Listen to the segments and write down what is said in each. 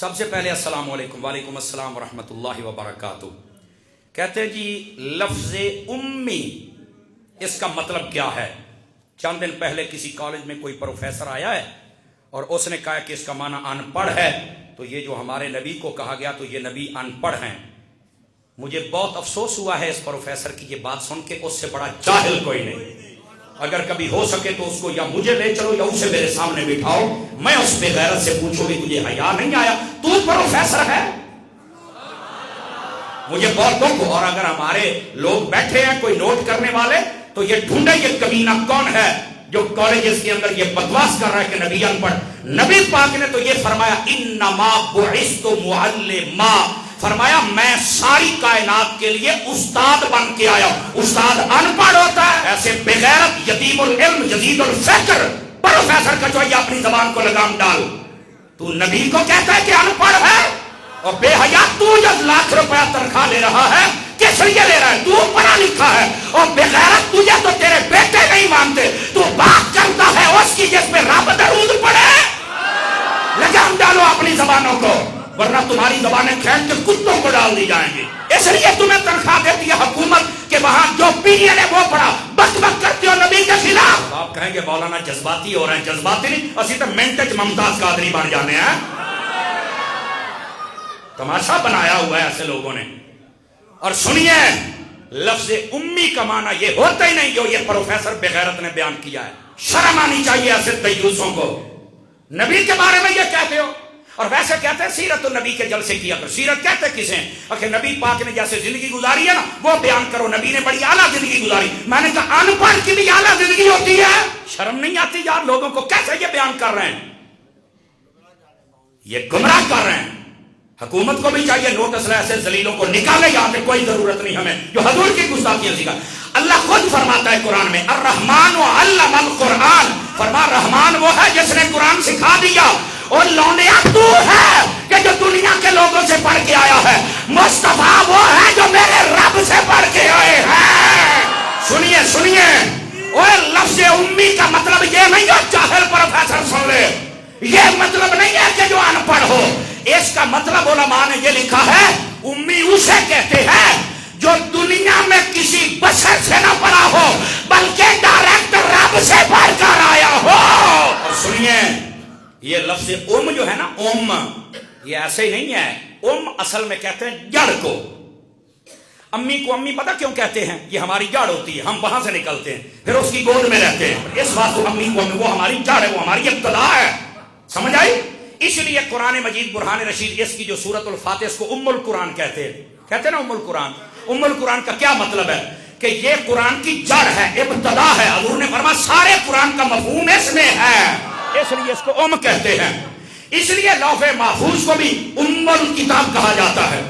سب سے پہلے السلام علیکم، وعلیکم السلام ورحمۃ اللہ وبرکاتہ۔ کہتے ہیں جی لفظ امی اس کا مطلب کیا ہے؟ چند دن پہلے کسی کالج میں کوئی پروفیسر آیا ہے اور اس نے کہا کہ اس کا معنی ان پڑھ ہے، تو یہ جو ہمارے نبی کو کہا گیا تو یہ نبی ان پڑھ ہیں۔ مجھے بہت افسوس ہوا ہے اس پروفیسر کی یہ بات سن کے، اس سے بڑا جاہل کوئی نہیں۔ اگر کبھی ہو سکے تو اس کو یا مجھے لے چلو یا اسے میرے سامنے بٹھاؤ، میں اس پہ غیرت سے پوچھوں گی تجھے حیا نہیں آیا؟ تو پروفیسر ہے؟ مجھے بہت دکھ ہو۔ اور اگر ہمارے لوگ بیٹھے ہیں کوئی نوٹ کرنے والے تو یہ ڈھونڈے یہ کمینہ کون ہے جو کالجز کے اندر یہ بکواس کر رہا ہے کہ نبی ان پڑھ۔ نبی پاک نے تو یہ فرمایا انما بعثت معلما، فرمایا میں ساری کائنات کے لیے استاد بن کے آیا ہوں۔ استاد ان پڑھ ہوتا ہے؟ ایسے بغیرت یتیم العلم جدید الفکر پروفیسر کا جو اپنی زبان کو لگام ڈال۔ تو نبی کو کہتا ہے کہ ان پڑھ ہے؟ اور بے حیا تو جو لاکھ روپیہ تنخواہ لے رہا ہے کس لیے لے رہا ہے؟ تو پڑھا لکھا ہے، اور بغیرت تجھے تو تیرے بیٹے نہیں مانتے، تو بات کرتا ہے اس کی جس میں رب درود پڑھے۔ لگام ڈالو اپنی زبانوں کو، ورنہ تمہاری زبانیں کھینچ کے کتوں کو ڈال دی جائیں گی۔ اس لیے تمہیں تنخواہ دیتی ہے حکومت کہ وہاں جو پیڑھی نے وہ پڑھا، بک بک کرتے ہو نبی کے خلاف۔ آپ کہیں گے مولانا جذباتی ہو رہے ہیں، جذباتی نہیں، اسی تو منٹ ممتاز قادری بن جانے ہیں۔ تماشا بنایا ہوا ہے ایسے لوگوں نے۔ اور سنیے، لفظ امی کا معنی یہ ہوتا ہی نہیں جو یہ پروفیسر بغیرت نے بیان کیا ہے۔ شرم آنی چاہیے ایسے دیوسوں کو۔ نبی کے بارے میں یہ کہتے ہو، اور ویسے کہتے ہیں سیرت النبی کے جلسے کیا کرو۔ سیرت کہتے کسے ہیں؟ اگر نبی پاک نے جیسے زندگی گزاری ہے نا وہ بیان کرو، نبی نے بڑی اعلیٰ زندگی گزاری۔ میں نے کہا ان پڑھ کی بھی اعلیٰ زندگی ہوتی ہے؟ شرم نہیں آتی یار لوگوں کو؟ کیسے یہ بیان کر رہے ہیں؟ یہ گمراہ کر رہے ہیں۔ حکومت کو بھی چاہیے نوٹس ایسے ذلیلوں کو نکالے، یہاں پہ کوئی ضرورت نہیں ہمیں جو حضور کی گستاخیاں سیکھا۔ اللہ خود فرماتا ہے قرآن میں الرحمن علم القرآن، فرما رحمان وہ ہے جس نے قرآن سکھا دیا، اور لونڈیا تو ہے کہ جو دنیا کے لوگوں سے پڑھ کے آیا ہے، مصطفیٰ وہ ہے جو میرے رب سے پڑھ کے آئے ہیں۔ سنیے سنیے، اور لفظ امی کا مطلب یہ نہیں ہے جاہل پروفیسر سن لے، یہ مطلب نہیں ہے کہ جو ان پڑھ ہو۔ اس کا مطلب علماء نے یہ لکھا ہے امی اسے کہتے ہیں جو دنیا میں کسی بشر سے نہ پڑھا ہو بلکہ ڈائریکٹ رب سے پڑھ کر آیا ہو۔ اور سنیے، یہ لفظ جو ہے نا یہ ایسے ہی نہیں ہے۔ اصل میں کہتے ہیں جڑ کو۔ امی کو امی پتہ کیوں کہتے ہیں؟ یہ ہماری جڑ ہوتی ہے، ہم وہاں سے نکلتے ہیں پھر اس کی گود میں رہتے ہیں، اس بات کو امی کو امی، وہ ہماری جڑ ہے، وہ ہماری ابتدا ہے۔ سمجھ آئی؟ اس لیے قرآن مجید برہان رشید اس کی جو سورۃ الفاتح اس کو ام القرآن کہتے ہیں نا ام القرآن۔ ام القرآن کا کیا مطلب ہے؟ کہ یہ قرآن کی جڑ ہے، ابتدا ہے۔ حضور نے فرمایا سارے قرآن کا مفہوم اس میں ہے، اس لیے اس کو کہتے ہیں۔ اس لیے لوح محفوظ کو بھی ام الکتاب کہا جاتا ہے۔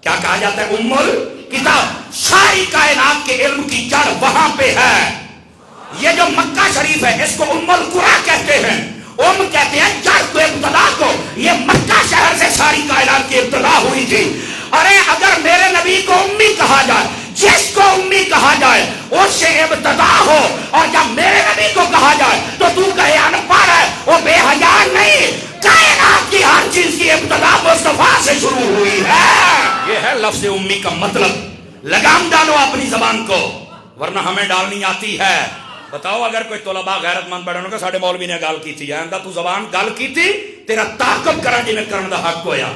کیا کہا جاتا ہے؟ ام الکتاب۔ ساری کائنات کے علم کی جڑ وہاں پہ ہے۔ یہ جو مکہ شریف ہے اس کو ام القرآن کہتے ہیں۔ کہتے ہیں جڑ کو، ابتدا کو۔ یہ مکہ شہر سے ساری کائنات کی ابتدا ہوئی تھی۔ ارے اگر میرے نبی کو امی کہا جائے، جس کو امی کہا جائے اس سے ابتدا ہو، اور جب میرے نبی کو کہا جائے تو تو کہے ان پڑھ ہے، وہ بے حیا نہیں۔ کائنات کی ہر چیز کی ابتدا مصطفیٰ سے شروع ہوئی ہے۔ یہ ہے لفظ امی کا مطلب۔ لگام ڈالو اپنی زبان کو، ورنہ ہمیں ڈالنی آتی ہے۔ بتاؤ اگر کوئی طلباء غیرت مند بیٹھے کہ ساڈے مولوی نے گل کی تھی، آئندہ تو زبان گل کی تھی تیرا تعاقب کرا جی میں کرن دا حق ہویا۔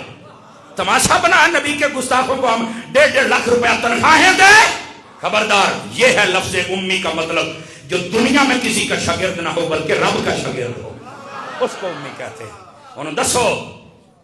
تماشا بنا نبی کے گستاخوں کو ہم 1.5 لاکھ روپیہ تنخواہیں دے۔ خبردار، یہ ہے لفظ امی کا مطلب۔ جو دنیا میں کسی کا شاگرد نہ ہو بلکہ رب کا شاگرد ہو، اس کو امی کہتے ہیں۔ انہوں دسو،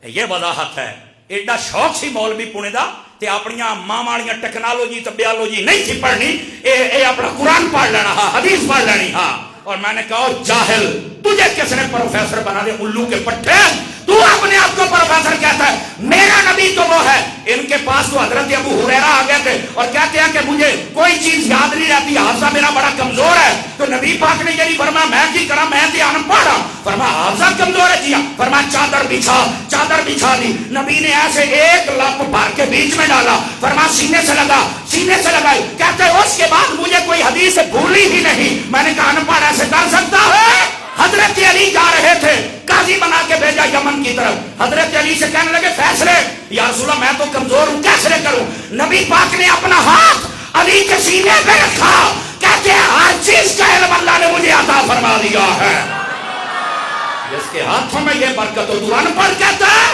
یہ وضاحت ہے۔ ایڈا شوق سی مولوی پونے دا تے اپنیاں ماں والیاں ٹیکنالوجی تے بیالوجی نہیں تھی پڑھنی، اے اپنا قرآن پڑھ لینا، ہاں حدیث پڑھ لینی، ہاں۔ اور میں نے کہا جاہل، تجھے کس نے پروفیسر بنا دے؟ الو کے پٹھے، تو اپنے آپ کو پروفیسر کہتا ہے۔ میرا نبی تو وہ ہے۔ ان کے پاس تو حضرت ابو ہریرہ آ گئے تھے اور کہتے ہیں کہ مجھے کوئی چیز یاد نہیں رہتی، حافظہ میرا بڑا کمزور ہے۔ تو نبی پاک نے یہ نہیں فرمایا میں کی کرا، میں تے ان پڑھ ہوں، فرمایا حافظہ کمزور ہے جی، فرمایا چادر بچھا، چادر بچھا دی۔ نبی نے ایسے ایک لپ بھر کے بیچ میں ڈالا، فرمایا سینے سے لگا، سینے سے لگائی۔ کہتے ہیں اس کے بعد مجھے کوئی حدیث بھولی ہی نہیں۔ میں نے کہا ان پڑھ ایسے کر سکتا ہے؟ حضرت علی جا رہے تھے، قاضی بنا کے بھیجا یمن کی طرف. حضرت علی سے کہنے لگے فیصلے. یا رسول اللہ میں تو کمزور ہوں، کیسے کروں؟ نبی پاک نے اپنا ہاتھ علی کے سینے پہ رکھا، کہتے ہیں ہر چیز کا علم اللہ نے مجھے عطا فرما دیا ہے. جس کے ہاتھوں میں یہ برکت ہو، تو ان پڑھ کہتا ہے